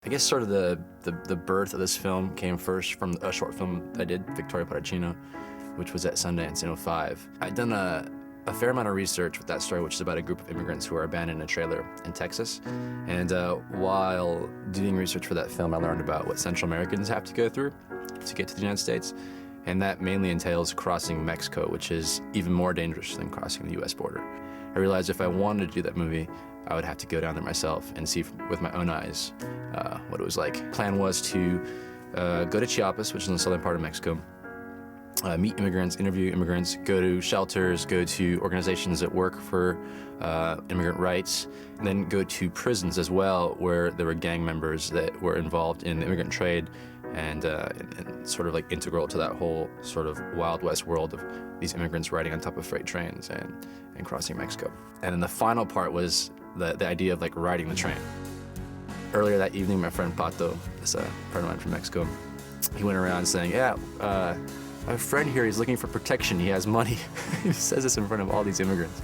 I guess sort of the birth of this film came first from a short film I did, Victoria Paracino, which was at Sundance in '05. I'd done a fair amount of research with that story, which is about a group of immigrants who are abandoned in a trailer in Texas. And while doing research for that film, I learned about what Central Americans have to go through to get to the United States. And that mainly entails crossing Mexico, which is even more dangerous than crossing the US border. I realized if I wanted to do that movie, I would have to go down there myself and see with my own eyes what it was like. Plan was to go to Chiapas, which is in the southern part of Mexico, meet immigrants, interview immigrants, go to shelters, go to organizations that work for immigrant rights, and then go to prisons as well, where there were gang members that were involved in the immigrant trade and sort of like integral to that whole sort of Wild West world of these immigrants riding on top of freight trains and crossing Mexico. And then the final part was the idea of like riding the train. Earlier that evening, my friend Pato, this friend of mine from Mexico, he went around saying, yeah, my friend here, he's looking for protection, he has money. He says this in front of all these immigrants.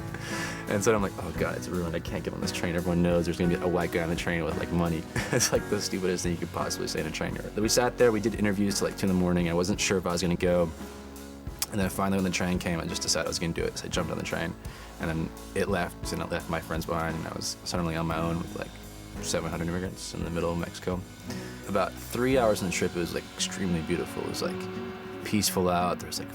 And so I'm like, oh God, it's ruined, I can't get on this train. Everyone knows there's gonna be a white guy on the train with like money. It's like the stupidest thing you could possibly say in a train. We sat there, we did interviews till like 2 in the morning. I wasn't sure if I was gonna go. And then finally when the train came, I just decided I was gonna do it. So I jumped on the train and then it left, and I left my friends behind, and I was suddenly on my own with like 700 immigrants in the middle of Mexico. About 3 hours in the trip, it was like extremely beautiful. It was like peaceful out. There was like,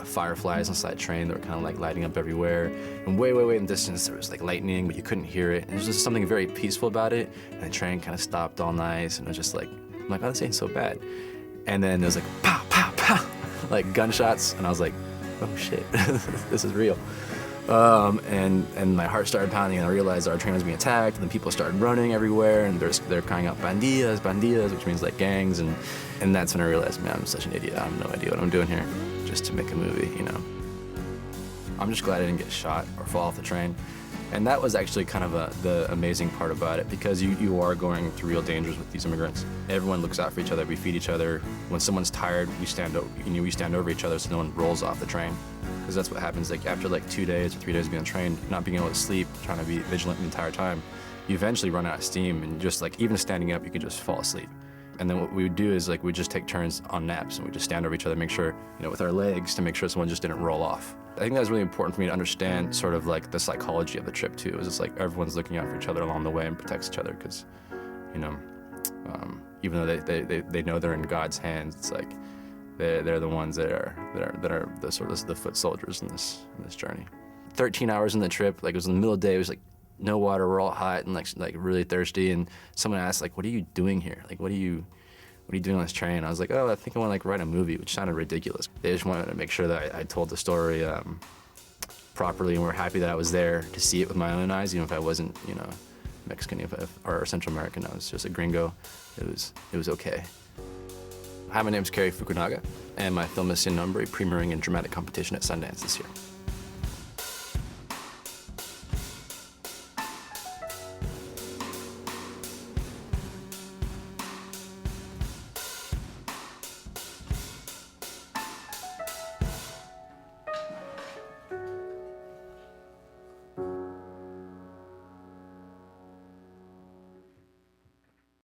fireflies inside the train that were kind of like lighting up everywhere. And way, way, way in the distance, there was like lightning, but you couldn't hear it. And there was just something very peaceful about it. And the train kind of stopped all nice, and it was just like, I'm like, oh, this ain't so bad. And then it was like, pow, pow, pow, like gunshots. And I was like, oh shit, this is real. And my heart started pounding, and I realized our train was being attacked, and then people started running everywhere, and they're crying out bandidas, bandidas, which means like gangs, and that's when I realized, man, I'm such an idiot. I have no idea what I'm doing here, just to make a movie, you know. I'm just glad I didn't get shot or fall off the train. And that was actually kind of the amazing part about it, because you are going through real dangers with these immigrants. Everyone looks out for each other, we feed each other. When someone's tired, we stand over each other so no one rolls off the train. Because that's what happens, like after like 2 days or 3 days of being on the train, not being able to sleep, trying to be vigilant the entire time, you eventually run out of steam, and just like even standing up, you could just fall asleep. And then what we would do is like we'd just take turns on naps, and we just stand over each other, make sure, with our legs, to make sure someone just didn't roll off. I think that was really important for me to understand sort of like the psychology of the trip too. It was just like everyone's looking out for each other along the way and protects each other, because, even though they know they're in God's hands, it's like they're the ones that are the sort of the foot soldiers in this journey. 13 hours in the trip, like it was in the middle of the day, it was like no water, we're all hot and like really thirsty, and someone asked like, what are you doing here? Like what are you doing on this train? I was like, oh, I think I want to like write a movie, which sounded ridiculous. They just wanted to make sure that I told the story properly, and we're happy that I was there to see it with my own eyes, even if I wasn't, Mexican or Central American. I was just a gringo. It was okay. Hi, my name's Cary Fukunaga, and my film is Nombre, premiering in dramatic competition at Sundance this year.